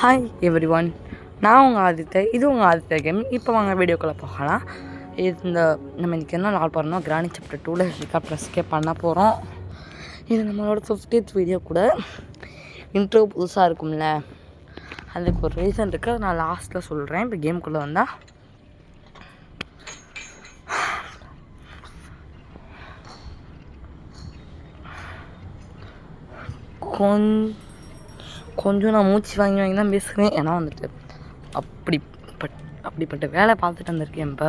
Hi every one, நான் உங்கள் ஆதித்யா. இது உங்கள் ஆதித்யா கேம். இப்போ வாங்க வீடியோக்குள்ளே போகலாம். நம்ம இன்றைக்கி என்ன நாள் போகிறோம்னா கிராணி சாப்டர் 2 ஹெலிகாப்டர் எஸ்கேப் பண்ண போகிறோம். இது நம்மளோட 50th வீடியோ கூட. இன்ட்ரோ புதுசாக இருக்கும்ல, அதுக்கு ஒரு ரீசன் இருக்குது, நான் லாஸ்ட்டில் சொல்கிறேன். இப்போ கேமுக்குள்ளே வந்தால் கொஞ்சம் நான் மூச்சு வாங்கி தான் பேசுகிறேன். ஏன்னா வந்துட்டு அப்படிப்பட்ட வேலை பார்த்துட்டு வந்திருக்கேன். இப்போ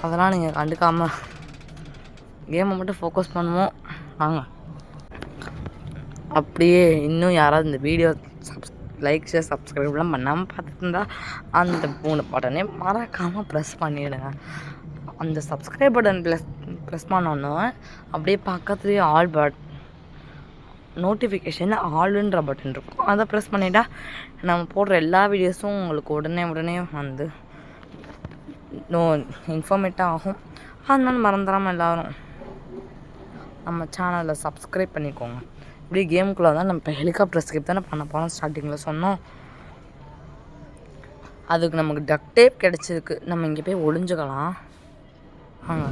அதெல்லாம் நீங்கள் கண்டுக்காமல் கேமை மட்டும் ஃபோக்கஸ் பண்ணுவோம். வாங்க. அப்படியே இன்னும் யாராவது இந்த வீடியோ லைக் ஷேர் சப்ஸ்கிரைப்லாம் பண்ணாமல் பார்த்துட்டு இருந்தால் அந்த 3 பட்டனே மறக்காமல் ப்ரெஸ் பண்ணிவிடுங்க. அந்த சப்ஸ்கிரைப் பட்டன் ப்ரெஸ் பண்ணோன்னே அப்படியே பக்கத்துலேயே ஆல் நோட்டிஃபிகேஷன் ஆல்ன்ற பட்டன் இருக்கும். அதை ப்ரெஸ் பண்ணிட்டா நம்ம போடுற எல்லா வீடியோஸும் உங்களுக்கு உடனே வந்து இன்ஃபார்மேட்டாக ஆகும். அதனால மறந்துடாமல் எல்லோரும் நம்ம சேனலில் சப்ஸ்கிரைப் பண்ணிக்கோங்க. இப்படி கேமுக்குள்ளே தான் நம்ம இப்போ ஹெலிகாப்டர் எஸ்கேப் தானே பண்ண போகிறோம். ஸ்டார்டிங்கில் சொன்னோம். அதுக்கு நமக்கு டக் டேப் கிடச்சிருக்கு. நம்ம இங்கே போய் ஒளிஞ்சுக்கலாம். வாங்க.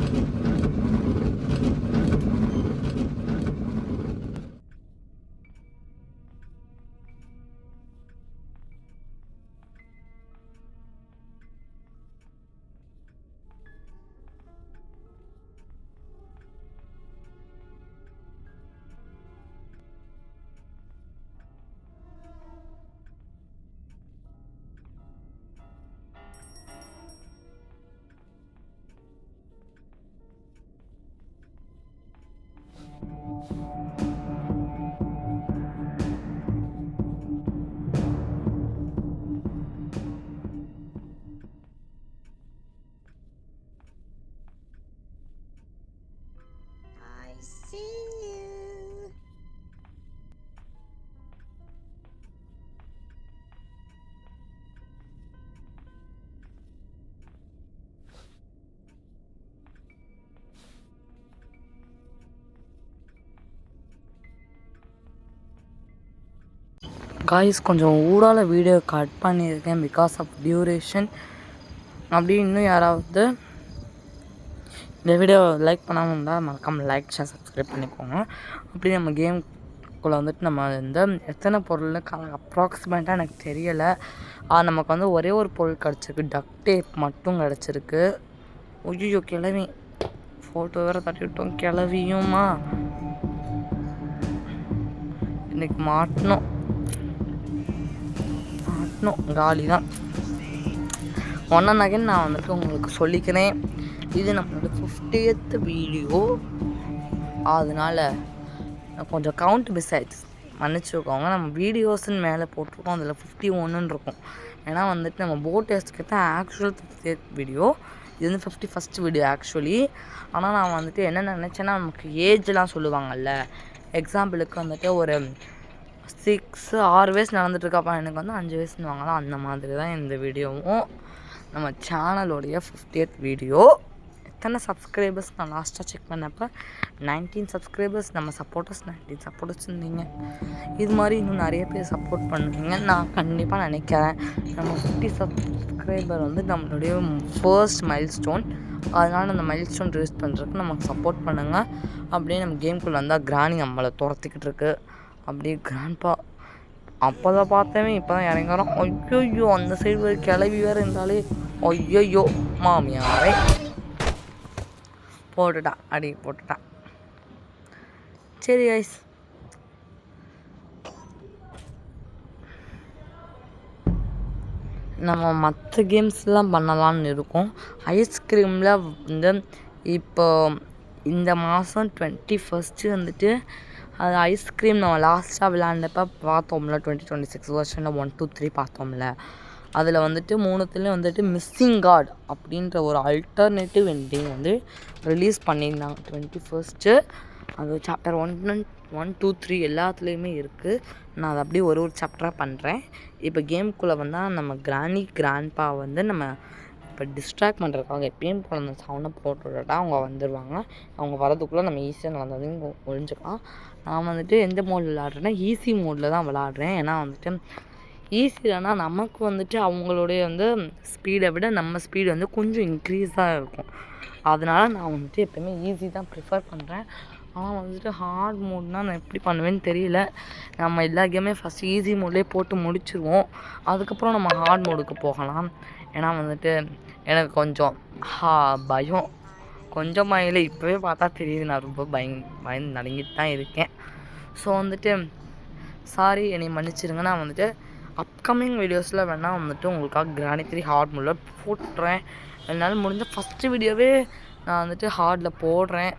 காய்ஸ், கொஞ்சம் ஊடால வீடியோ கட் பண்ணியிருக்கேன் பிகாஸ் ஆஃப் டியூரேஷன். அப்படி இன்னும் யாராவது இந்த வீடியோ லைக் பண்ணாமல் இருந்தால் மறக்காமல் லைக் ஷேர் சப்ஸ்கிரைப் பண்ணிக்கோங்க. அப்படி நம்ம கேம்குள்ளே வந்துட்டு நம்ம எத்தனை பொருள்னு அப்ராக்சிமேட்டாக எனக்கு தெரியலை. நமக்கு ஒரே ஒரு பொருள் கிடச்சிருக்கு, டக் டேப் மட்டும் கிடச்சிருக்கு. ஐயோ கிளவி ஃபோட்டோ வேறு தட்டிவிட்டோம். கிளவியுமா இன்னைக்கு மாட்டணும் காலி தான். ஒன்றாக நான் வந்துட்டு உங்களுக்கு சொல்லிக்கிறேன், இது நம்மளோட 50th வீடியோ. அதனால் கொஞ்சம் கவுண்ட் மிஸ் ஆகிடுச்சு, மன்னிச்சுக்கோங்க. நம்ம வீடியோஸ்ன்னு மேலே போட்டிருக்கோம், அதில் 51 இருக்கும். ஏன்னா வந்துட்டு நம்ம போட் எஸ்கேப் தான் ஆக்சுவல் 50th வீடியோ. இது 51st வீடியோ ஆக்சுவலி. ஆனால் நான் வந்துட்டு என்ன நினச்சேன்னா, நமக்கு ஏஜ்லாம் சொல்லுவாங்கள்ல, எக்ஸாம்பிளுக்கு வந்துட்டு ஒரு 6 வயசு நடந்துட்டுருக்காப்பா, எனக்கு 5 வயசுன்னு வாங்கலாம். அந்த மாதிரி தான் இந்த வீடியோவும். நம்ம சேனலோடைய 50th வீடியோ. எத்தனை சப்ஸ்கிரைபர்ஸ் நான் லாஸ்ட்டாக செக் பண்ணப்போ 19 சப்ஸ்கிரைபர்ஸ். நம்ம சப்போர்ட்டர்ஸ் 19 சப்போர்ட்டர்ஸ் இருந்தீங்க. இது மாதிரி இன்னும் நிறைய பேர் சப்போர்ட் பண்ணுவீங்க நான் கண்டிப்பாக நினைக்கிறேன். நம்ம 50 சப்ஸ்கிரைபர் நம்மளுடைய ஃபர்ஸ்ட் மைல்ஸ்டோன். அதனால் அந்த மைல்ஸ்டோன் ரீச் பண்ணுறதுக்கு நமக்கு சப்போர்ட் பண்ணுங்கள். அப்படியே நம்ம கேம்குள்ளே வந்தால் கிராணி நம்மளை துரத்திக்கிட்டு இருக்கு. அப்படியே கிராண்ட்பா அப்போ தான் பார்த்தேன், இப்போ தான் இறங்குறோம். ஐயோ அந்த சைடு ஒரு கிளவி வேறு இருந்தாலே ஐயோ மாமியாரே போட்டுட்டான். சரி ஐஸ், நம்ம மற்ற கேம்ஸ்லாம் பண்ணலான்னு இருக்கோம். ஐஸ்கிரீமில் இப்போ இந்த மாதம் 21 வந்துட்டு அது ஐஸ்கிரீம் நம்ம லாஸ்ட்டாக விளாண்டப்போ பார்த்தோம்ல, 2026 வெர்ஷனில் 1, 2, 3 பார்த்தோம்ல. அதில் வந்துட்டு 3த்துலேயும் மிஸ்ஸிங் காட் அப்படின்ற ஒரு அல்டர்னேட்டிவ் எண்டிங் ரிலீஸ் பண்ணியிருந்தாங்க 21st. அது சாப்டர் 1, 2, 3 எல்லாத்துலேயுமே இருக்குது. நான் அதை அப்படியே ஒரு சாப்டராக பண்ணுறேன். இப்போ கேமுக்குள்ளே வந்தால் நம்ம கிராண்ட்பா நம்ம இப்போ டிஸ்ட்ராக்ட் பண்ணுறதுக்காக எப்பயும் போல அந்த சவுண்டை போட்டு விட்டுட்டா அவங்க வந்துடுவாங்க. அவங்க வரதுக்குள்ளே நம்ம ஈஸியாக நடந்ததையும் ஒழிஞ்சுக்கலாம். நான் எந்த மோடில் விளாட்றேன்னா ஈஸி மோடில் தான் விளாட்றேன். ஏன்னா ஈஸியானா நமக்கு வந்துட்டு அவங்களுடைய வந்து ஸ்பீடை விட நம்ம ஸ்பீடு வந்து கொஞ்சம் இன்க்ரீஸாக இருக்கும். அதனால் நான் வந்துட்டு எப்போயுமே ஈஸி தான் ப்ரிஃபர் பண்ணுறேன். ஆனால் வந்துட்டு ஹார்ட் மோட்னால் நான் எப்படி பண்ணுவேன்னு தெரியல. நம்ம எல்லா கேமே ஃபஸ்ட்டு ஈஸி மோட்லேயே போட்டு முடிச்சுருவோம். அதுக்கப்புறம் நம்ம ஹார்ட் மோடுக்கு போகலாம். ஏன்னா வந்துட்டு எனக்கு கொஞ்சம் பயம் கொஞ்சமாக இல்லை, இப்போவே பார்த்தா தெரியுது நான் ரொம்ப பயந்து நடுங்கிட்டு தான் இருக்கேன். ஸோ வந்துட்டு சாரி, என்னை மன்னிச்சிருங்க. நான் வந்துட்டு அப்கமிங் வீடியோஸில் வேணால் வந்துட்டு உங்களுக்காக கிரானி 3 ஹார்ட் மோடில் போட்டுறேன். என்னால் முடிஞ்ச ஃபஸ்ட்டு வீடியோவே நான் வந்துட்டு ஹார்டில் போடுறேன்.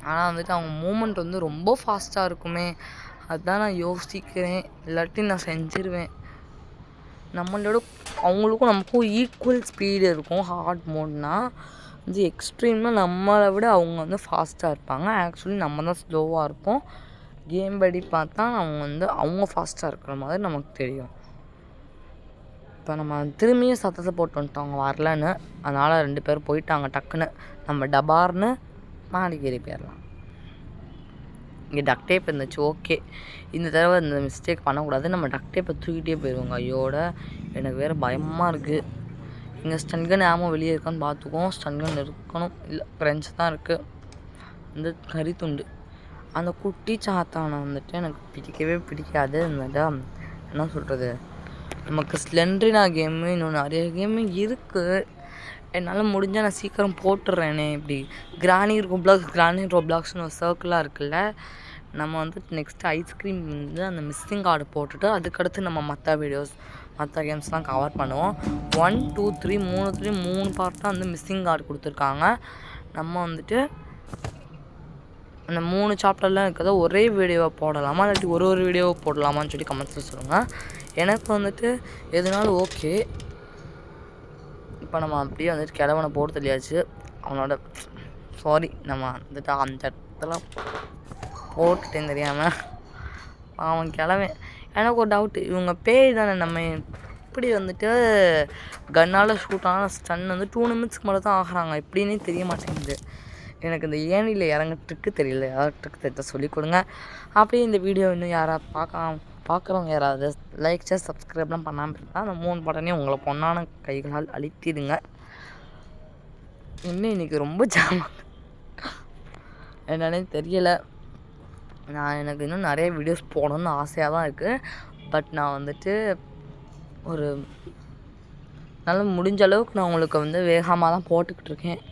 ஆனால் வந்துட்டு அவங்க மூமெண்ட் வந்து ரொம்ப ஃபாஸ்ட்டாக இருக்குமே, அதுதான் நான் யோசிக்கிறேன். இல்லாட்டி நான் செஞ்சிருவேன். நம்மளோட அவங்களுக்கும் நமக்கும் ஈக்குவல் ஸ்பீடு இருக்கும். ஹார்ட் மோட்னால் வந்து எக்ஸ்ட்ரீம்னால் நம்மளை விட அவங்க வந்து ஃபாஸ்ட்டாக இருப்பாங்க. ஆக்சுவலி நம்ம தான் ஸ்லோவாக இருப்போம். கேம் படி பார்த்தா அவங்க ஃபாஸ்ட்டாக இருக்கிற மாதிரி நமக்கு தெரியும். இப்போ நம்ம திரும்பியும் சத்தத்தை போட்டு வந்துட்டோம் அவங்க வரலன்னு. அதனால் 2 பேரும் போயிட்டாங்க டக்குன்னு. நம்ம டபார்னு மாடிக்கேறி போயிடலாம். இங்கே டக் டேப் இருந்துச்சு, ஓகே. இந்த தடவை இந்த மிஸ்டேக் பண்ணக்கூடாது. நம்ம டக் டேப்பை தூக்கிட்டே போயிடுவோங்க. ஐயோட எனக்கு வேறு பயமாக இருக்குது. இங்கே ஸ்டன்கன் ஆமோ வெளியே இருக்கான்னு பார்த்துக்குவோம். ஸ்டன்கன் இருக்கணும், இல்லை ஃப்ரெண்ட்ஸ் தான் இருக்குது. இந்த கறி துண்டு அந்த குட்டி சாத்தானை வந்துட்டு எனக்கு பிடிக்கவே பிடிக்காது. இந்த என்ன சொல்கிறது, நமக்கு ஸ்லெண்ட்ரினா கேமு இன்னும் நிறைய கேமு இருக்குது. என்னால் முடிஞ்சால் நான் சீக்கிரம் போட்டுடுறேனே. இப்படி கிரானி ரோப்ளாக்ஸ்னு ஒரு சர்க்கிளாக இருக்குல்ல, நம்ம வந்துட்டு நெக்ஸ்ட்டு ஐஸ்கிரீம் வந்து அந்த மிஸ்ஸிங் கார்டு போட்டுட்டு அதுக்கடுத்து நம்ம மற்ற கேம்ஸ்லாம் கவர் பண்ணுவோம். 1 2 3 3 பார்ட்டாக வந்து மிஸ்ஸிங் கார்டு கொடுத்துருக்காங்க. நம்ம வந்துட்டு அந்த 3 சாப்டர்லாம் இருக்கிறத ஒரே வீடியோவை போடலாமா, இல்லாட்டி ஒரு வீடியோவை போடலாமான்னு சொல்லி கமெண்ட்ஸில் சொல்லுங்கள். எனக்கு வந்துட்டு எதுனாலும் ஓகே. இப்போ நம்ம அப்படியே வந்துட்டு கிழவனை போட்டு தெரியாச்சு. அவனோட சாரி, நம்ம வந்துட்டு அந்த இடத்துல போட்டுட்டேன்னு தெரியாமல் அவன் கிழவன். எனக்கு ஒரு டவுட்டு, இவங்க பேய் தானே, நம்ம இப்படி வந்துட்டு கன்னால் ஷூட் ஆனால் ஸ்டன் வந்து 2 நிமிட்ஸ்க்கு மேலே தான் ஆகிறாங்க. எப்படின்னே தெரிய மாட்டேங்குது. எனக்கு இந்த ஏணியில் இறங்க ட்ரிக்கு தெரியல. யாராவது ட்ரிக் தெரிஞ்சால் சொல்லிக் கொடுங்க. அப்படியே இந்த வீடியோ இன்னும் யாராவது பார்க்குறவங்க யாராவது லைக் ஷேர் சப்ஸ்கிரைப்லாம் பண்ணாமல் இருந்தால் அந்த 3 பட்டனையும் உங்களை பொண்ணான கைகளால் அழித்திடுங்க. இன்னும் இன்றைக்கி ரொம்ப ஜாமான் என்னன்னே தெரியலை. எனக்கு இன்னும் நிறைய வீடியோஸ் போடணும்னு ஆசையாக தான் இருக்குது. பட் நான் வந்துட்டு ஒரு நல்லா முடிஞ்ச அளவுக்கு நான் உங்களுக்கு வந்து வேகமாக தான் போட்டுக்கிட்டு இருக்கேன்.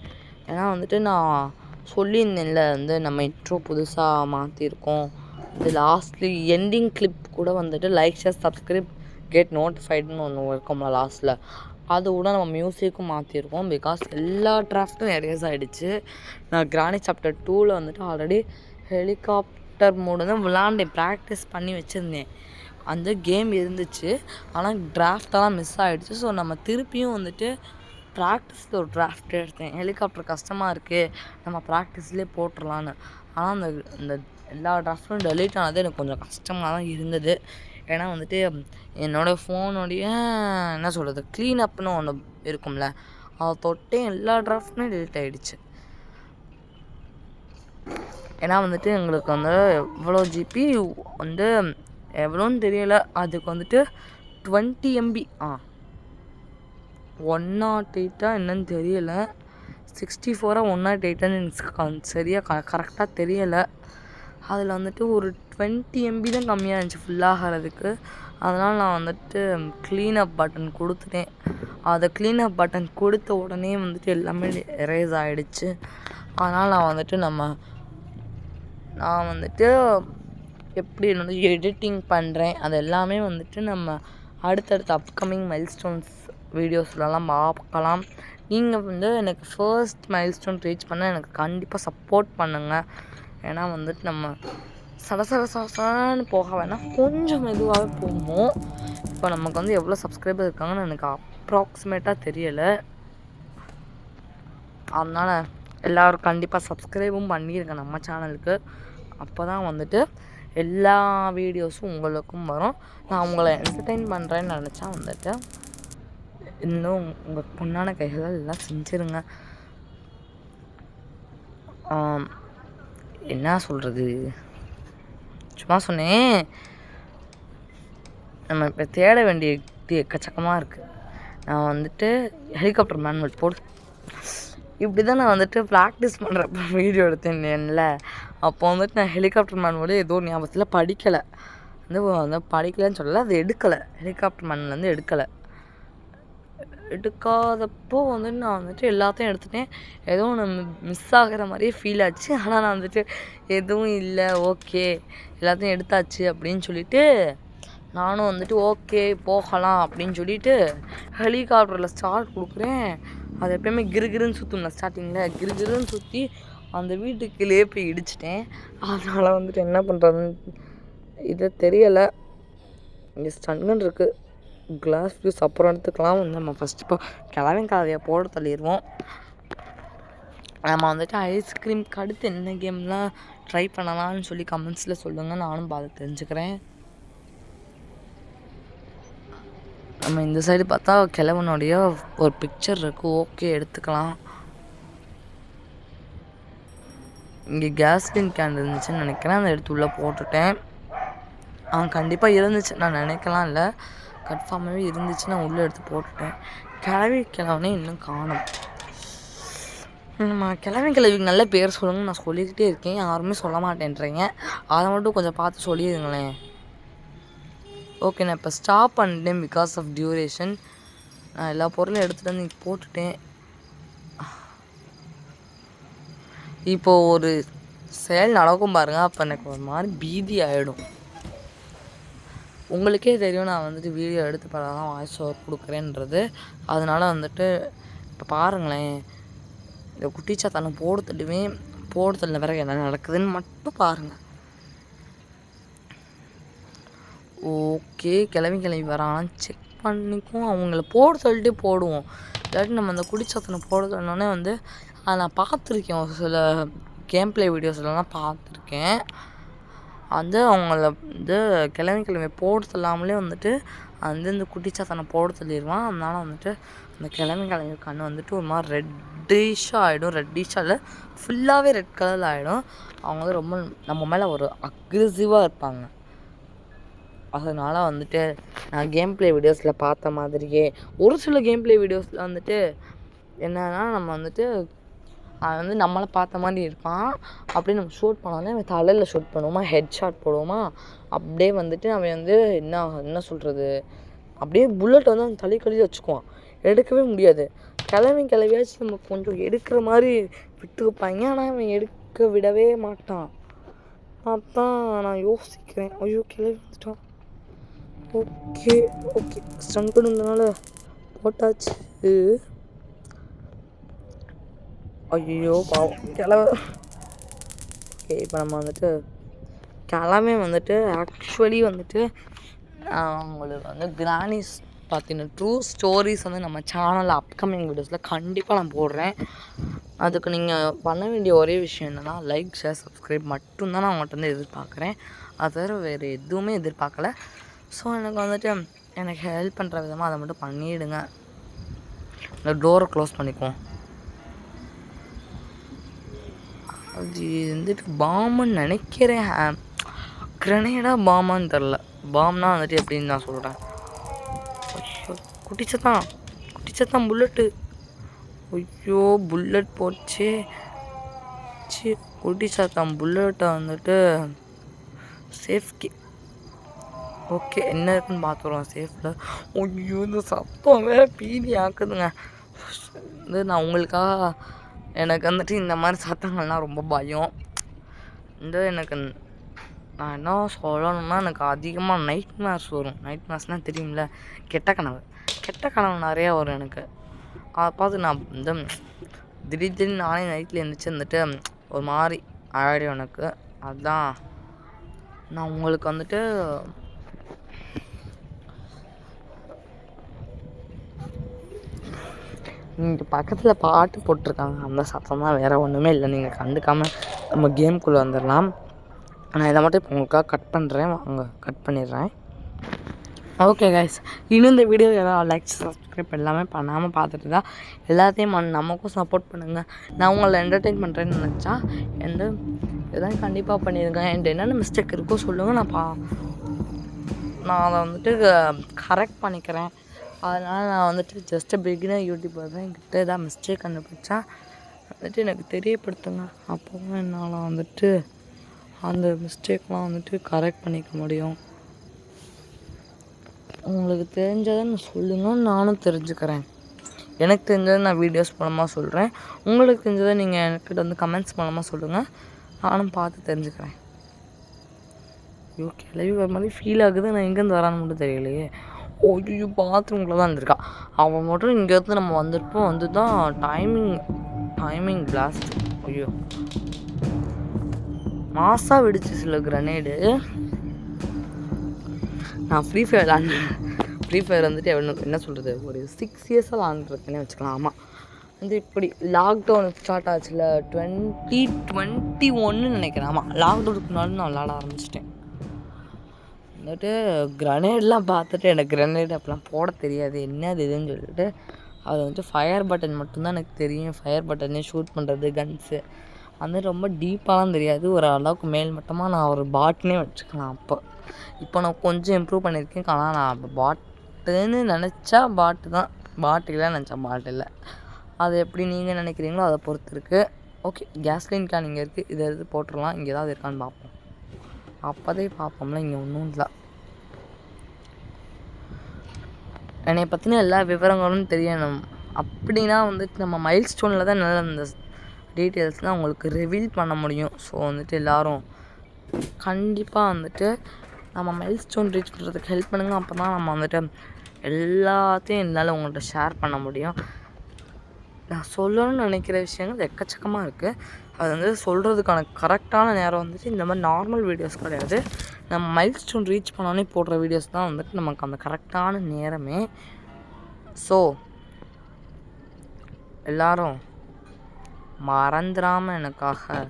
ஏன்னா வந்துட்டு நான் சொல்லியிருந்தேன்ல, வந்து நம்ம இன்ட்ரோ புதுசாக மாற்றிருக்கோம். இது லாஸ்ட்லி எண்டிங் கிளிப் கூட வந்துட்டு லைக் ஷேர் சப்ஸ்கிரைப் கெட் நோட்டிஃபைடுன்னு ஒன்று இருக்கும்ல லாஸ்ட்டில், அது கூட நம்ம மியூசிக்கும் மாற்றிருக்கோம். பிகாஸ் எல்லா டிராஃப்ட்டும் எரேஸ் ஆகிடுச்சு. நான் கிரானி சாப்டர் 2ல் வந்துட்டு ஆல்ரெடி ஹெலிகாப்டர் மோடு தான் விளாண்டேன், ப்ராக்டிஸ் பண்ணி வச்சுருந்தேன். அந்த கேம் இருந்துச்சு, ஆனால் டிராஃப்டெல்லாம் மிஸ் ஆகிடுச்சு. ஸோ நம்ம திருப்பியும் வந்துட்டு ப்ராக்டிஸில் ஒரு டிராஃப்ட் எடுத்தேன். ஹெலிகாப்டர் கஷ்டமாக இருக்குது, நம்ம ப்ராக்டிஸ்லேயே போட்டுடலான்னு. ஆனால் இந்த எல்லா டிராஃப்ட்டும் டெலீட் ஆனது எனக்கு கொஞ்சம் கஷ்டமாக தான் இருந்தது. ஏன்னா வந்துட்டு என்னோடய ஃபோனுடைய என்ன சொல்கிறது க்ளீனப்னு ஒன்று இருக்கும்ல, அதை தொட்டே எல்லா டிராஃப்ட்டுமே டெலீட் ஆகிடுச்சு. ஏன்னா வந்துட்டு எங்களுக்கு வந்து எவ்வளோ ஜிபி வந்து எவ்வளோன்னு தெரியலை. அதுக்கு வந்துட்டு 20 MB 108 என்னன்னு தெரியலை, 64 108 எனக்கு சரியாக கரெக்டாக தெரியலை. அதில் வந்துட்டு ஒரு 20 MB தான் கம்மியாக இருந்துச்சு ஃபுல்லாகிறதுக்கு. அதனால் நான் வந்துட்டு க்ளீனப் பட்டன் கொடுத்துட்டேன். அதை க்ளீனப் பட்டன் கொடுத்த உடனே வந்துட்டு எல்லாமே எரேஸ் ஆகிடுச்சு. அதனால் நான் வந்துட்டு எப்படி வந்து எடிட்டிங் பண்ணுறேன் அது எல்லாமே வந்துட்டு நம்ம அடுத்தடுத்த அப்கமிங் மைல்ஸ்டோன்ஸ் வீடியோஸ்லலாம் பார்க்கலாம். நீங்கள் வந்து எனக்கு ஃபர்ஸ்ட் மைல்ஸ்டோன் ரீச் பண்ண எனக்கு கண்டிப்பாக சப்போர்ட் பண்ணுங்கள். ஏன்னா வந்துட்டு நம்ம சடசடன்னு போக வேணாம், கொஞ்சம் மெதுவாகவே போகும். இப்போ நமக்கு வந்து எவ்வளோ சப்ஸ்கிரைபர் இருக்காங்கன்னு எனக்கு அப்ராக்சிமேட்டாக தெரியலை. அதனால் எல்லோரும் கண்டிப்பாக சப்ஸ்கிரைபும் பண்ணியிருக்கேன் நம்ம சேனலுக்கு. அப்போ தான் வந்துட்டு எல்லா வீடியோஸும் உங்களுக்கும் வரும். நான் உங்களை என்டர்டெயின் பண்ணுறேன்னு நினச்சா வந்துட்டு இன்னும் உங்கள் பொண்ணான கைகளால் எல்லாம் செஞ்சுருங்க. என்ன சொல்கிறது, சும்மா சொன்னேன். நம்ம இப்போ தேட வேண்டிய இது எக்கச்சக்கமாக இருக்குது. நான் வந்துட்டு ஹெலிகாப்டர் மேனுவல் போடு இப்படி தான் நான் வந்துட்டு ப்ராக்டிஸ் பண்ணுறப்ப வீடியோ எடுத்தேன்ல. அப்போ வந்துட்டு நான் ஹெலிகாப்டர் மேனுவலே ஏதோ ஞாபகத்தில் படிக்கலை. வந்து படிக்கலைன்னு சொல்லலை, அது எடுக்கலை. ஹெலிகாப்டர் மேனுவல் வந்து எடுக்காதப்போ வந்துட்டு நான் வந்துட்டு எல்லாத்தையும் எடுத்துட்டேன். ஏதோ ஒன்று மிஸ் ஆகிற மாதிரியே ஃபீல் ஆச்சு. ஆனால் நான் வந்துட்டு எதுவும் இல்லை, ஓகே எல்லாத்தையும் எடுத்தாச்சு அப்படின்னு சொல்லிவிட்டு நானும் வந்துட்டு ஓகே போகலாம் அப்படின்னு சொல்லிவிட்டு ஹெலிகாப்டரில் ஸ்டார்ட் கொடுக்குறேன். அது எப்போயுமே கிருகிருன்னு சுற்றும்ல ஸ்டார்டிங்கில், கிருகிருன்னு சுற்றி அந்த வீட்டுக்குள்ளேயே போய் இடிச்சிட்டேன். அதனால் வந்துட்டு என்ன பண்ணுறதுன்னு இது தெரியலை. இங்கே ஸ்டன்கன் இருக்குது, கிளாஸ் ஃபியூஸ் அப்புறம் எடுத்துக்கலாம். நம்ம ஃபஸ்ட்டு இப்போ கலவையை போட தள்ளிடுவோம். நம்ம வந்துட்டு ஐஸ்கிரீம்க்கு அடுத்து என்ன கேம்லாம் ட்ரை பண்ணலான்னு சொல்லி கமெண்ட்ஸில் சொல்லுங்கள், நானும் பார்த்து தெரிஞ்சுக்கிறேன். நம்ம இந்த சைடு பார்த்தா கிழவனுடைய ஒரு பிக்சர் இருக்குது, ஓகே எடுத்துக்கலாம். இங்கே கேஸ்லின் கேன் இருந்துச்சுன்னு நினைக்கிறேன், அந்த எடுத்து உள்ளே போட்டுட்டேன். கண்டிப்பாக இருந்துச்சு, நான் நினைக்கலாம் இல்லை, கன்ஃபார்மாகவே இருந்துச்சு. நான் உள்ளே எடுத்து போட்டுட்டேன். கிழவனே இன்னும் காணும். நம்ம கிழவிக்கு நல்ல பேர் சொல்லுங்க, நான் சொல்லிக்கிட்டே இருக்கேன், யாருமே சொல்ல மாட்டேன்றீங்க. அதை மட்டும் கொஞ்சம் பார்த்து சொல்லிடுங்களேன். ஓகே, நான் இப்போ ஸ்டாப் பண்ணிட்டேன் பிகாஸ் ஆஃப் டியூரேஷன். நான் எல்லா பொருளும் எடுத்துகிட்டு வந்து போட்டுட்டேன். இப்போது ஒரு செயல் நடக்கும் பாருங்கள், அப்போ எனக்கு ஒரு மாதிரி பீதி ஆகிடும். உங்களுக்கே தெரியும் நான் வந்துட்டு வீடியோ எடுத்து தான் வாய்ஸ் ஓவர் கொடுக்குறேன்றது. அதனால் வந்துட்டு இப்போ பாருங்களேன், இந்த குட்டிச்சாத்தானை போட தள்ளின பிறகு என்ன நடக்குதுன்னு மட்டும் பாருங்கள். ஓகே, கிளம்பி வரான் செக் பண்ணிக்கும், அவங்கள போட சொல்லிட்டு போடுவோம். இல்லாட்டி நம்ம அந்த குடிச்சாத்தனை போட சொன்னோன்னே வந்து அதை நான் பார்த்துருக்கேன், ஒரு சில கேம் ப்ளே வீடியோஸ்லாம் பார்த்துருக்கேன். வந்து அவங்கள வந்து கிளம்பி போட சொல்லாமலே வந்துட்டு இந்த குட்டிச்சாத்தனை போட சொல்லிடுவான். அதனால் வந்துட்டு அந்த கிளம்பி கண்ணு வந்துட்டு ஒரு மாதிரி ரெட்டிஷாக ஆகிடும். ரெட்டிஷாக இல்லை, ஃபுல்லாகவே ரெட் கலரில் ஆகிடும். அவங்க வந்து ரொம்ப நம்ம மேலே ஒரு அக்ரெசிவாக இருப்பாங்க. அதனால் வந்துட்டு நான் கேம் ப்ளே வீடியோஸில் பார்த்த மாதிரியே ஒரு சில கேம் ப்ளே வீடியோஸில் வந்துட்டு என்னன்னா, நம்ம வந்துட்டு அவன் வந்து நம்மளை பார்த்த மாதிரி இருப்பான். அப்படியே நம்ம ஷூட் பண்ணாலே அவன் தலையில் ஷூட் பண்ணுவோமா, ஹெட் ஷாட் போடுவோமா, அப்படியே வந்துட்டு அவன் வந்து என்ன சொல்கிறது, அப்படியே புல்லட் வந்து அவன் தலைக்கடியில் வச்சுக்குவான், எடுக்கவே முடியாது. கிளவியாச்சும் நம்ம கொஞ்சம் எடுக்கிற மாதிரி விட்டு வைப்பாங்க, ஆனால் அவன் எடுக்க விடவே மாட்டான். அதான் நான் யோசிக்கிறேன், ஐயோ கிளவி வந்துட்டான். ஓகே ஸ்டன் பண்ணுறதுனால போட்டாச்சு. ஐயோ பாவம் கிளவை. ஓகே, இப்போ நம்ம வந்துட்டு வந்துட்டு ஆக்சுவலி வந்துட்டு உங்களுக்கு வந்து கிரானிஸ் பார்த்தீங்கன்னா ட்ரூ ஸ்டோரிஸ் வந்து நம்ம சேனலில் அப்கமிங் வீடியோஸில் கண்டிப்பாக நான் போடுறேன். அதுக்கு நீங்கள் பண்ண வேண்டிய ஒரே விஷயம் என்னென்னா லைக், ஷேர், சப்ஸ்கிரைப் மட்டும்தான் நான் உங்கள்கிட்ட வந்து எதிர்பார்க்குறேன். அது தவிர வேறு எதுவுமே எதிர்பார்க்கல. ஸோ எனக்கு வந்துட்டு எனக்கு ஹெல்ப் பண்ணுற விதமாக அதை மட்டும் பண்ணிவிடுங்க. இந்த டோரை க்ளோஸ் பண்ணிக்குவோம். அது வந்துட்டு பாம்புன்னு நினைக்கிறேன், கிரனேடாக பாமான்னு தெரில. பாம்னா வந்துட்டு எப்படின்னு நான் சொல்கிறேன். குட்டிச்சத்தான் புல்லட்டு. ஐயோ புல்லட் போச்சு. குட்டிச்சாத்தான் புல்லட்டை வந்துட்டு சேஃப்கி. ஓகே, என்ன இருக்குன்னு பார்த்துருவோம் சேஃபில். ஐயோ இந்த சத்தம் வேறு பீதி ஆக்குதுங்க. நான் உங்களுக்காக எனக்கு வந்துட்டு இந்த மாதிரி சத்தங்கள்லாம் ரொம்ப பயம். எனக்கு நான் என்ன சொல்லணும்னா, எனக்கு அதிகமாக நைட் மேர்ஸ் வரும். நைட் மேர்ஸ்னால் தெரியும்ல, கெட்ட கனவு நிறையா வரும் எனக்கு. அதை பார்த்து நான் திடீர்னு நானே நைட்டில் எழுந்திரிச்சு வந்துட்டு ஒரு மாதிரி ஆகிடும் எனக்கு. அதுதான் நான் உங்களுக்கு வந்துட்டு இங்கே பக்கத்தில் பாட்டு போட்டிருக்காங்க, அந்த சத்தம் தான், வேறு ஒன்றுமே இல்லை. நீங்கள் கண்டுக்காமல் நம்ம கேம்குள்ளே வந்துடலாம். நான் இதை மட்டும் இப்போ உங்களுக்காக கட் பண்ணுறேன், வாங்க கட் பண்ணிடுறேன். ஓகே கைஸ், இன்னும் இந்த வீடியோ எல்லாம் லைக், சப்ஸ்கிரைப் எல்லாமே பண்ணாமல் பார்த்துட்டு தான் எல்லாத்தையும் நமக்கும் சப்போர்ட் பண்ணுங்கள். நான் உங்களை என்டர்டெயின் பண்ணுறேன்னு நினச்சா எதாவது கண்டிப்பாக பண்ணிடுங்க. என்கிட்ட என்னென்ன மிஸ்டேக் இருக்கோ சொல்லுங்கள், நான் நான் அதை வந்துட்டு கரெக்ட் பண்ணிக்கிறேன். அதனால் நான் வந்துட்டு ஜஸ்ட்டு பிகினர் யூடியூபர் தான். என்கிட்ட ஏதாவது மிஸ்டேக் கண்டுபிடிச்சா வந்துட்டு எனக்கு தெரியப்படுத்துங்க. அப்போ தான் என்னால் வந்துட்டு அந்த மிஸ்டேக்லாம் வந்துட்டு கரெக்ட் பண்ணிக்க முடியும். உங்களுக்கு தெரிஞ்சதை நான் சொல்லுங்கள், நானும் தெரிஞ்சுக்கிறேன். எனக்கு தெரிஞ்சதை நான் வீடியோஸ் மூலமாக சொல்கிறேன். உங்களுக்கு தெரிஞ்சதை நீங்கள் என்கிட்ட வந்து கமெண்ட்ஸ் மூலமாக சொல்லுங்கள், நானும் பார்த்து தெரிஞ்சுக்கிறேன். ஐயோ கிளவி வர மாதிரி ஃபீல் ஆகுது. நான் எங்கேருந்து வரான்னு மட்டும் தெரியலையே. ஐயோ பாத்ரூம்குள்ளே தான் இருந்திருக்கா. அவன் மட்டும் இங்கேருந்து நம்ம வந்துருப்போம். வந்து தான் டைமிங் பிளாஸ்ட். ஐயோ மாசாக விடுச்சு சில கிரனேடு. நான் ஃப்ரீ ஃபயர் வந்துட்டு என்ன சொல்கிறது, ஒரு 6 இயர்ஸாக விளாண்டுருக்கேன்னு வச்சுக்கலாம். ஆமாம், வந்து இப்படி லாக்டவுன் ஸ்டார்ட் ஆச்சுல 2021 நினைக்கிறேன். ஆமாம், லாக்டவுனுக்கு முன்னாடி நான் விளாட ஆரம்பிச்சிட்டேன். வந்துட்டு கிரனேட்லாம் பார்த்துட்டு எனக்கு கிரனேட் அப்போலாம் போட தெரியாது, என்னது இதுன்னு சொல்லிட்டு அது வந்துட்டு ஃபயர் பட்டன் மட்டும்தான் எனக்கு தெரியும். ஃபயர் பட்டனே ஷூட் பண்ணுறது, கன்ஸு அந்த ரொம்ப டீப்பாலாம் தெரியாது. ஒரு அளவுக்கு மேல் மட்டமாக நான் ஒரு பாட்னே வச்சுக்கலாம். இப்போ நான் கொஞ்சம் இம்ப்ரூவ் பண்ணியிருக்கேன். ஆனால் நான் பாட்டுன்னு நினச்சா பாட்டு தான், பாட்டில் நினச்சா பாட்டு இல்லை. அது எப்படி நீங்கள் நினைக்கிறீங்களோ அதை பொறுத்து இருக்குது. ஓகே, கேஸ்லைன் கேன் இங்கே இருக்குது, இதை எடுத்து போட்டுடலாம். இங்கே ஏதாவது இருக்கான்னு பார்ப்போம். அப்போதே பார்ப்போம்ல, இங்கே ஒன்றும் இல்லை. என்னை பற்றின எல்லா விவரங்களும் தெரியணும் அப்படின்னா வந்துட்டு நம்ம மைல் ஸ்டோனில் தான் நல்ல அந்த டீட்டெயில்ஸ்லாம் உங்களுக்கு ரிவீல் பண்ண முடியும். ஸோ வந்துட்டு எல்லோரும் கண்டிப்பாக வந்துட்டு நம்ம மைல் ஸ்டோன் ரீச் பண்ணுறதுக்கு ஹெல்ப் பண்ணுங்கள். அப்போ தான் நம்ம வந்துட்டு எல்லாத்தையும் என்னால் உங்கள்கிட்ட ஷேர் பண்ண முடியும். நான் சொல்லணும்னு நினைக்கிற விஷயங்கள் எக்கச்சக்கமாக இருக்குது. அது வந்து சொல்கிறதுக்கான கரெக்டான நேரம் வந்துட்டு இந்த மாதிரி நார்மல் வீடியோஸ் கிடையாது. நம்ம மைல் ஸ்டோன் ரீச் பண்ணோன்னே போடுற வீடியோஸ் தான் வந்துட்டு நமக்கு அந்த கரெக்டான நேரமே. ஸோ எல்லோரும் மறந்துடாமல் எனக்காக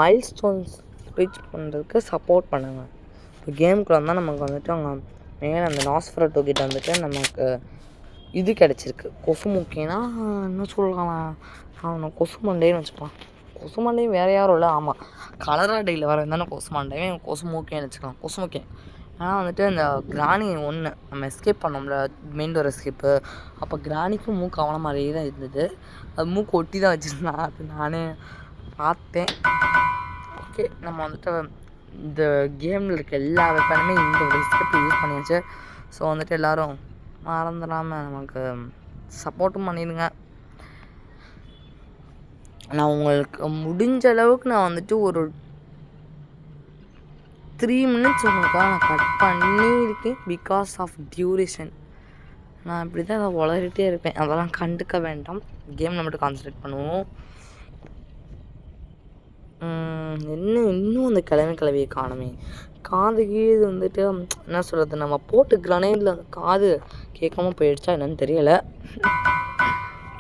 மைல் ஸ்டோன்ஸ் ரீச் பண்ணுறதுக்கு சப்போர்ட் பண்ணுங்கள். இப்போ கேமுக்குள்ள வந்தால் நமக்கு வந்துட்டு அவங்க மேலே அந்த நாஸ்ஃபெரட்டோ கிட்ட வந்துட்டு நமக்கு இது கிடச்சிருக்கு. கொசு முக்கியன்னா என்ன சொல்லலாம், அவனை கொசு மண்டைன்னு வச்சுப்பான். கொசு மண்டையும் வேறு யாரும் இல்லை. ஆமாம், கலராடையில் வர இருந்தானே கொசு மண்டையும் கொசு மூக்கையும் வச்சுக்கலாம். கொசு முக்கியம். ஆனால் வந்துட்டு இந்த கிராணி ஒன்று நம்ம எஸ்கேப் பண்ணோம்ல, மெயின் டோர் எஸ்கேப்பு, அப்போ கிராணிக்கும் மூக்கு அவன மாதிரியே தான் இருந்தது. அது மூக்கு ஒட்டி தான் வச்சுருந்தான். அது நானே பார்த்தேன். ஓகே, நம்ம வந்துட்டு இந்த கேமில் இருக்க எல்லா வெப்பனுமே இந்த ஒரு எஸ்கேப் யூஸ் பண்ணியாச்சு. ஸோ வந்துட்டு எல்லோரும் மறந்துடாமல் நமக்கு சப்போர்ட்டும் பண்ணிடுங்க. நான் உங்களுக்கு முடிஞ்ச அளவுக்கு நான் வந்துட்டு ஒரு 3 minutes உங்களுக்காக நான் கட் பண்ணியிருக்கேன். Because of duration. நான் இப்படி தான் அதை உளறிட்டே இருப்பேன். அதெல்லாம் கண்டுக்க வேண்டாம். கேமில் மட்டும் கான்சன்ட்ரேட் பண்ணுவோம். இன்னும் அந்த கிளவியை காணுமே. காது கீது வந்துட்டு என்ன சொல்கிறது, நம்ம போட்டு கிரனேடில் அந்த காது கேட்காம போயிடுச்சா என்னன்னு தெரியலை.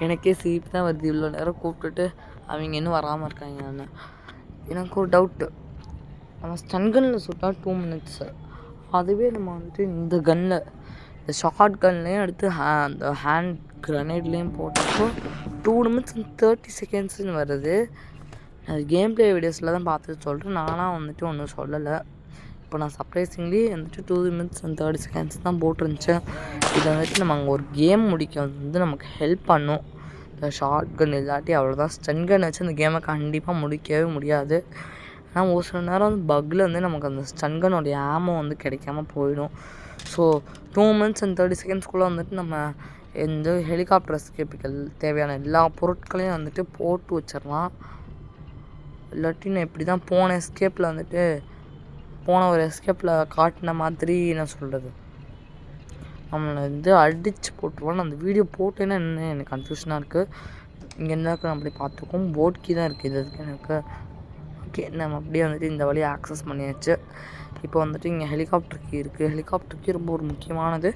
எனக்கே சிரிப்பு தான் வருது. இவ்வளோ நேரம் கூப்பிட்டுட்டு அவங்க இன்னும் வராமல் இருக்காங்க. எனக்கு ஒரு டவுட்டு, நம்ம ஸ்டன் கன்னில் சுட்டால் 2 minutes, அதுவே நம்ம வந்துட்டு இந்த கன்னில், இந்த ஷார்ட் கன்லேயும் எடுத்து அந்த ஹேண்ட் கிரனேட்லேயும் போட்டப்போ 2 minutes and 30 secondsன்னு வருது. அது கேம் ப்ளே வீடியோஸில் தான் பார்த்துட்டு சொல்கிறேன். நானாக வந்துட்டு ஒன்றும் சொல்லலை. இப்போ நான் சர்ப்ரைசிங்லி வந்துட்டு 2 minutes and 30 seconds தான் போட்டிருந்துச்சேன். இதை வந்துட்டு நம்ம அங்கே ஒரு கேம் முடிக்க வந்து நமக்கு ஹெல்ப் பண்ணும். இந்த ஷார்ட் கன் இல்லாட்டி அவ்வளோதான். ஸ்டன் கன் வச்சு அந்த கேமை கண்டிப்பாக முடிக்கவே முடியாது. ஆனால் ஒரு சில நேரம் வந்து பக்கில் வந்து நமக்கு அந்த ஸ்டன் கன்னோடைய ஆமோ வந்து கிடைக்காம போயிடும். ஸோ 2 minutes and 30 secondsக்குள்ளே வந்துட்டு நம்ம இந்த ஹெலிகாப்டர் எஸ்கேப்புகள் தேவையான எல்லா பொருட்களையும் வந்துட்டு போட்டு வச்சிடலாம். இல்லாட்டி நான் இப்படி தான் போன ஒரு எஸ்கேப்பில் காட்டின மாதிரி என்ன சொல்கிறது, நம்மளை வந்து அடித்து போட்டுருவோம். அந்த வீடியோ போட்டேன்னா என்ன எனக்கு கன்ஃபியூஷனாக இருக்குது. இங்கே என்ன இருக்குது அப்படி பார்த்துக்கோம். போட்கி தான் இருக்குது இதுக்கு எனக்கு. ஓகே, நம்ம அப்படியே வந்துட்டு இந்த வழியை ஆக்சஸ் பண்ணியாச்சு. இப்போ வந்துட்டு இங்கே ஹெலிகாப்டர் கீ இருக்குது. ஹெலிகாப்டர் கீ ரொம்ப ஒரு முக்கியமானது.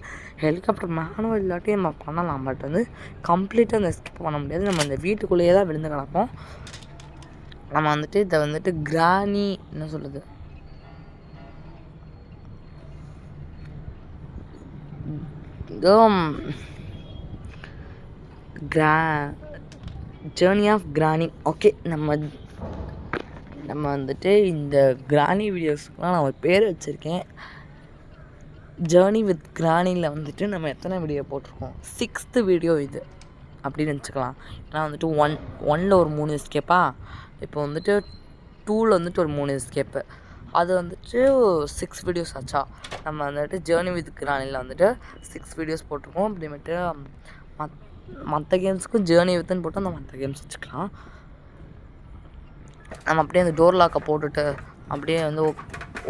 ஹெலிகாப்டர் மேனுவல் இல்லாட்டி நம்ம பண்ணலாம். பட் வந்து கம்ப்ளீட்டாக அந்த எஸ்கேப் பண்ண முடியாது. நம்ம இந்த வீட்டுக்குள்ளேயே தான் விழுந்து கிடப்போம். நம்ம வந்துட்டு இதை வந்துட்டு கிராணி என்ன சொல்கிறது, ஜேர்னி ஆஃப் கிராணி. ஓகே, நம்ம நம்ம வந்துட்டு இந்த கிராணி வீடியோஸ்க்குலாம் நான் ஒரு பேர் வச்சுருக்கேன். ஜேர்னி வித் கிராணியில் வந்துட்டு நம்ம எத்தனை வீடியோ போட்டிருக்கோம், 6th வீடியோ இது அப்படின்னு வச்சுக்கலாம். ஏன்னா வந்துட்டு ஒன்னில் ஒரு 3 எஸ்கேப்பா, இப்போ வந்துட்டு 2ல் வந்துட்டு ஒரு 3 எஸ்கேப்பு, அது வந்துட்டு 6 வீடியோஸ் ஆச்சா. நம்ம வந்துட்டு ஜேர்னி வித் கிராணியில் வந்துட்டு 6 வீடியோஸ் போட்டிருக்கோம். அப்படிமேட்டு மற்ற கேம்ஸுக்கும் ஜேர்னி வித்துன்னு போட்டு அந்த மற்ற கேம்ஸ் வச்சுக்கலாம். நம்ம அப்படியே அந்த டோர் லாக்கை போட்டுட்டு அப்படியே வந்து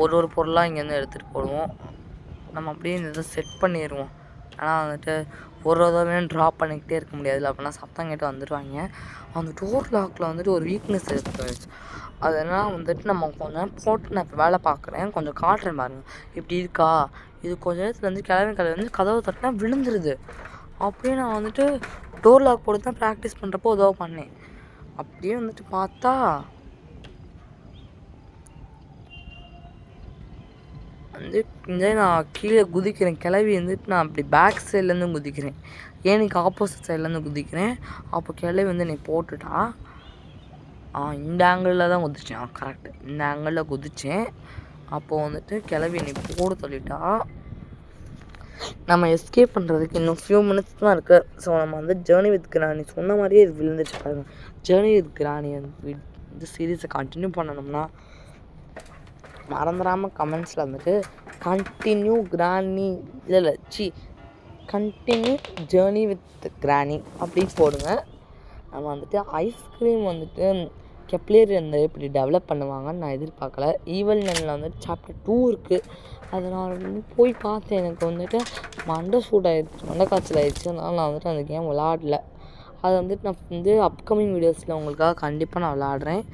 ஒரு பொருளாக இங்கேருந்து எடுத்துகிட்டு போடுவோம். நம்ம அப்படியே இந்த இதை செட் பண்ணிடுவோம். ஆனால் வந்துட்டு ஒரு தடவை ட்ராப் பண்ணிக்கிட்டே இருக்க முடியாதுல்ல, அப்படின்னா சத்தம் கேட்டு வந்துடுவாங்க. அந்த டோர் லாக்கில் வந்துட்டு ஒரு வீக்னஸ் இருக்குது. அதனால் வந்துட்டு நம்ம கொஞ்சம் போட்டு நான் இப்போ வேலை பார்க்குறேன், கொஞ்சம் காட்டுறேன் பாருங்கள் இப்படி இருக்கா. இது கொஞ்சம் நேரத்தில் வந்து கிளம்பி வந்து கதவை தட்டினா விழுந்துருது. அப்படியே நான் வந்துட்டு டோர் லாக் போட்டு தான் ப்ராக்டிஸ் பண்ணுறப்போ உதவ பண்ணேன். அப்படியே வந்துட்டு பார்த்தா வந்து நான் கீழே குதிக்கிறேன். கிளவி வந்துட்டு நான் அப்படி பேக் சைட்லேருந்து குதிக்கிறேன், ஏனிக்கு ஆப்போசிட் சைட்லேருந்து குதிக்கிறேன். அப்போ கிளவி வந்து என்னை போட்டுட்டா. இந்த ஆங்கிளில் தான் குதித்தேன். கரெக்டு, இந்த ஆங்கிளில் குதித்தேன். அப்போது வந்துட்டு கிளவி என்னை போட சொல்லிட்டா. நம்ம எஸ்கேப் பண்ணுறதுக்கு இன்னும் ஃபியூ மினிட்ஸ் தான் இருக்குது. ஸோ நம்ம வந்து ஜேர்னி வித் கிராணி சொன்ன மாதிரியே இது விழுந்துச்சு பாருங்க. ஜேர்னி வித் கிராணி இந்த சீரீஸை கண்டினியூ பண்ணணும்னா மறந்துடாமல் கமெண்ட்ஸில் வந்துட்டு கண்டினியூ கிராணி கண்டினியூ ஜேர்னி வித் கிராணி அப்படின்னு போடுங்க. நம்ம வந்துட்டு ஐஸ்கிரீம் வந்துட்டு கெப்லர் வந்து இப்படி டெவலப் பண்ணுவாங்கன்னு நான் எதிர்பார்க்கல. ஈவல் நெல்லில் வந்துட்டு சாப்டர் 2 இருக்குது. அதை நான் போய் பார்த்தேன், எனக்கு வந்துட்டு மண்டை காய்ச்சல் ஆயிடுச்சு. அதனால் நான் வந்துட்டு அந்த கேம் விளாடல. அது வந்துட்டு நான் வந்து அப்கமிங் வீடியோஸில் உங்களுக்காக கண்டிப்பாக நான் விளாட்றேன்.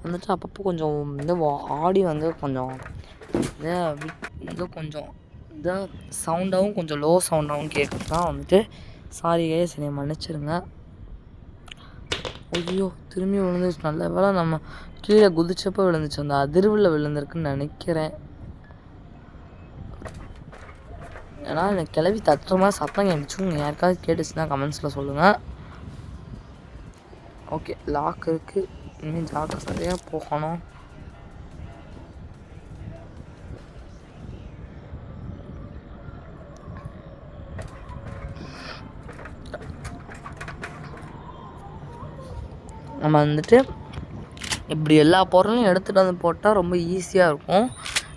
வந்துட்டு அப்பப்போ கொஞ்சம் இந்த ஆடி வந்து கொஞ்சம் இது கொஞ்சம் இந்த சவுண்டாகவும் கொஞ்சம் லோ சவுண்டாகவும் கேட்குறதுதான் வந்துட்டு சாரி கைஸ், என்னை மன்னிச்சிருங்க. ஐயோ திரும்பி விழுந்துச்சு. நல்ல வேளை நம்ம கீழே குதிச்சப்போ விழுந்துச்சு, அந்த அதிர்வில் விழுந்திருக்குன்னு நினைக்கிறேன். ஏன்னா எனக்கு கிளவி தத்துவமாக சத்தம் கேட்டுச்சு. யாருக்காவது கேட்டுச்சுன்னா கமெண்ட்ஸில் சொல்லுங்கள். ஓகே, லாக் இருக்குது, இனிமேல் ஜாக்கிரதையாக போகணும். நம்ம வந்துட்டு இப்படி எல்லா பொருளையும் எடுத்துகிட்டு வந்து போட்டால் ரொம்ப ஈஸியாக இருக்கும்.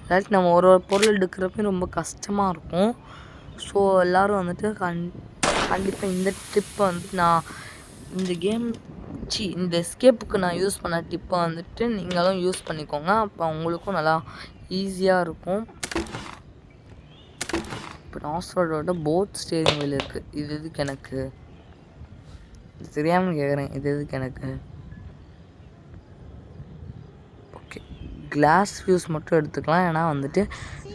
இல்லாட்டி நம்ம ஒரு பொருள் எடுக்கிறப்ப ரொம்ப கஷ்டமாக இருக்கும். ஸோ எல்லோரும் வந்துட்டு கண்டிப்பாக இந்த டிப்பை வந்துட்டு நான் இந்த எஸ்கேப்புக்கு நான் யூஸ் பண்ண டிப்பை வந்துட்டு நீங்களும் யூஸ் பண்ணிக்கோங்க. அப்போ உங்களுக்கும் நல்லா ஈஸியாக இருக்கும். இப்போ நாஸ்ரோட போட் ஸ்டேரிங் வீல் இருக்குது. இது எதுக்கு எனக்கு தெரியாமல் கேட்குறேன், இது எதுக்கு எனக்கு? ஓகே, கிளாஸ் வியூஸ் மட்டும் எடுத்துக்கலாம். ஏன்னா வந்துட்டு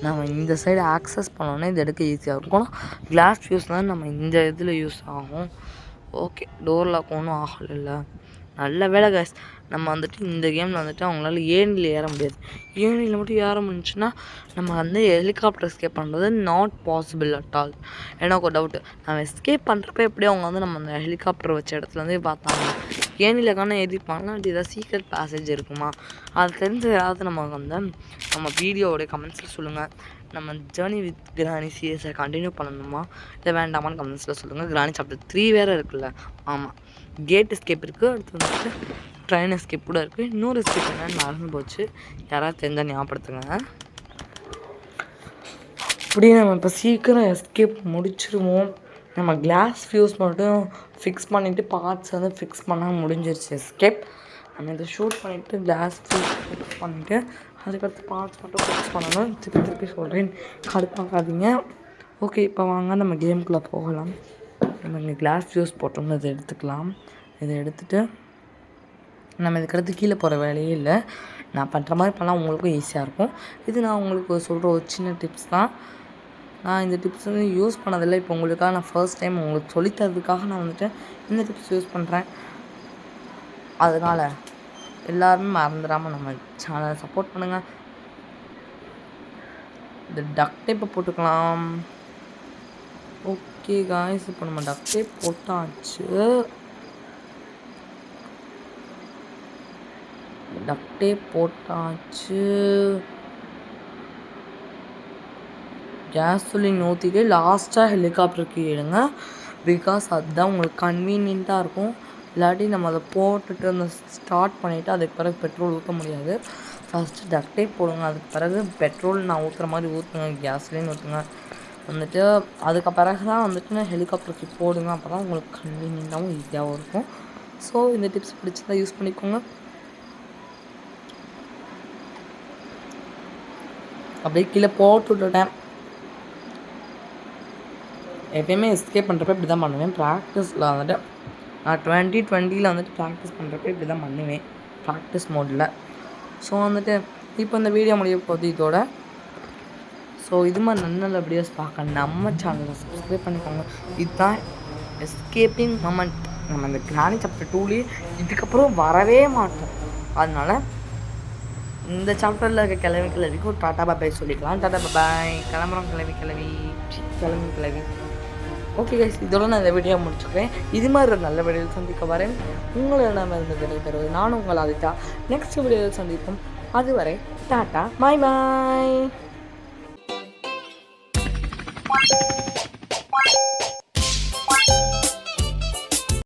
நம்ம இந்த சைடு ஆக்சஸ் பண்ணோன்னே இது எடுக்க ஈஸியாக இருக்கும். கிளாஸ் வியூஸ் தான் நம்ம இந்த இதில் யூஸ் ஆகும். ஓகே, டோர் லாக் ஒன்றும் ஆகலைல்ல, நல்ல வேலை கைஸ். நம்ம வந்துட்டு இந்த கேமில் வந்துட்டு அவங்களால ஏணியில் ஏற முடியாது. ஏணியில் மட்டும் ஏற முடிஞ்சுன்னா நம்ம வந்து ஹெலிகாப்டர் எஸ்கேப் பண்ணுறது நாட் பாசிபிள் அட் ஆல். எனக்கு ஒரு டவுட்டு, நம்ம எஸ்கேப் பண்ணுறப்ப எப்படி அவங்க வந்து நம்ம அந்த ஹெலிகாப்டர் வச்ச இடத்துலேருந்தே பார்த்தாங்க, ஏணியில் காண ஏறிப்பாங்கன்னா அப்படி ஏதாவது சீக்ரெட் பேசேஜ் இருக்குமா? அது தெரிஞ்ச ஏதாவது நம்ம வீடியோவோடைய கமெண்ட்ஸில் சொல்லுங்கள். நம்ம ஜேர்னி வித் கிராணி சீரியஸை கண்டினியூ பண்ணணுமா இல்லை வேண்டாமான்னு கமெண்ட்ஸில் சொல்லுங்கள். கிராணி சாப்டர் 3 வேறு இருக்குல்ல. ஆமாம், கேட் எஸ்கேப் இருக்குது, அடுத்து வந்துட்டு ட்ரெயின் எஸ்கேப் கூட இருக்குது. இன்னொரு எஸ்கேப் என்னன்னு மறந்து போச்சு, யாராவது தெரிஞ்சால் ஞாபகப்படுத்துங்க. அப்படியே நம்ம இப்போ சீக்கிரம் எஸ்கேப் முடிச்சிடுவோம். நம்ம கிளாஸ் ஃபியூஸ் மட்டும் ஃபிக்ஸ் பண்ணிவிட்டு பார்ட்ஸ் வந்து ஃபிக்ஸ் பண்ணால் முடிஞ்சிருச்சு எஸ்கேப். நம்ம இதை ஷூட் பண்ணிவிட்டு கிளாஸ் ஃபியூஸ் ஃபிக்ஸ் பண்ணிவிட்டு அதுக்கடுத்து பார்ட்ஸ் மட்டும் ஃபிக்ஸ் பண்ணணும். திருப்பி சொல்கிறேன், கடுப்பாக்காதீங்க. ஓகே, இப்போ வாங்க நம்ம கேமுக்குள்ளே போகலாம். நம்ம இங்கே கிளாஸ் ஃபியூஸ் போட்டோம்னு இதை எடுத்துக்கலாம். இதை எடுத்துகிட்டு நம்ம இதுக்கடுத்து கீழே போகிற வேலையே இல்லை, நான் பண்ணுற மாதிரி பண்ணால் உங்களுக்கும் ஈஸியாக இருக்கும். இது நான் உங்களுக்கு சொல்கிற ஒரு சின்ன டிப்ஸ் தான். நான் இந்த டிப்ஸ் வந்து யூஸ் பண்ணதில்லை. இப்போ உங்களுக்காக நான் ஃபர்ஸ்ட் டைம் உங்களுக்கு சொல்லித்தரதுக்காக நான் வந்துட்டு இந்த டிப்ஸ் யூஸ் பண்ணுறேன். அதனால் எல்லோருமே மறந்துடாமல் நம்ம சேனலை சப்போர்ட் பண்ணுங்கள். இந்த டக் டேப்பை போட்டுக்கலாம். ஓகே காய்ஸ், இப்போ நம்ம டக் டேப் போட்டாச்சு. டக்ட் டேப் போட்டாச்சு. கேஸோலின் ஊற்றிட்டு லாஸ்ட்டாக ஹெலிகாப்டருக்கு ஏறுங்க. பிகாஸ் அதுதான் உங்களுக்கு கன்வீனியண்ட்டாக இருக்கும். இல்லாட்டி நம்ம அதை போட்டுட்டு அந்த ஸ்டார்ட் பண்ணிவிட்டு அதுக்கு பிறகு பெட்ரோல் ஊற்ற முடியாது. ஃபஸ்ட்டு டக்ட் டேப் போடுங்க. அதுக்கு பிறகு பெட்ரோல் நான் ஊற்றுற மாதிரி ஊற்றுங்க. கேஸ்லின் ஊற்றுங்க. வந்துட்டு அதுக்கு பிறகு தான் வந்துட்டு ஹெலிகாப்டருக்கு போடுங்க. அப்போ தான் உங்களுக்கு கன்வீனியண்ட்டாகவும் ஈஸியாகவும் இருக்கும். ஸோ இந்த டிப்ஸ் பிடிச்சதான் யூஸ் பண்ணிக்கோங்க. அப்படியே கீழே போட்டு விட்டுட்டேன். எப்பயுமே எஸ்கேப் பண்ணுறப்ப இப்படி தான் பண்ணுவேன். ப்ராக்டிஸில் வந்துட்டு நான் 2020 வந்துட்டு ப்ராக்டிஸ் பண்ணுறப்ப இப்படி தான் பண்ணுவேன், ப்ராக்டிஸ் மோடில். ஸோ வந்துட்டு இப்போ இந்த வீடியோ முடிய போகுது இதோட. ஸோ இது மாதிரி நல்ல நல்ல வீடியோஸ் பார்க்க நம்ம சேனலை சப்ஸ்கிரைப் பண்ணிக்கோங்க. இதுதான் எஸ்கேப்பிங் மொமெண்ட். நம்ம இந்த கிராணி சாப்டர் 2லேயே இதுக்கப்புறம் வரவே மாட்டோம். அதனால் இந்த சாப்டரில் இருக்க கிளவிக்கு ஒரு டாட்டா பாய் சொல்லிக்கலாம். டாட்டா பாய், கிளம்புறோம் கிளவி. ஓகே கைஸ், இதோட நான் இந்த வீடியோ முடிச்சுக்கிறேன். இது மாதிரி ஒரு நல்ல வீடியோவில் சந்திக்க வரேன். உங்களிடம் இருந்து விடைபெறுவது நான் உங்கள் ஆதித்யா. நெக்ஸ்ட் வீடியோவில் சந்திப்போம். அதுவரை டாட்டா பாய்.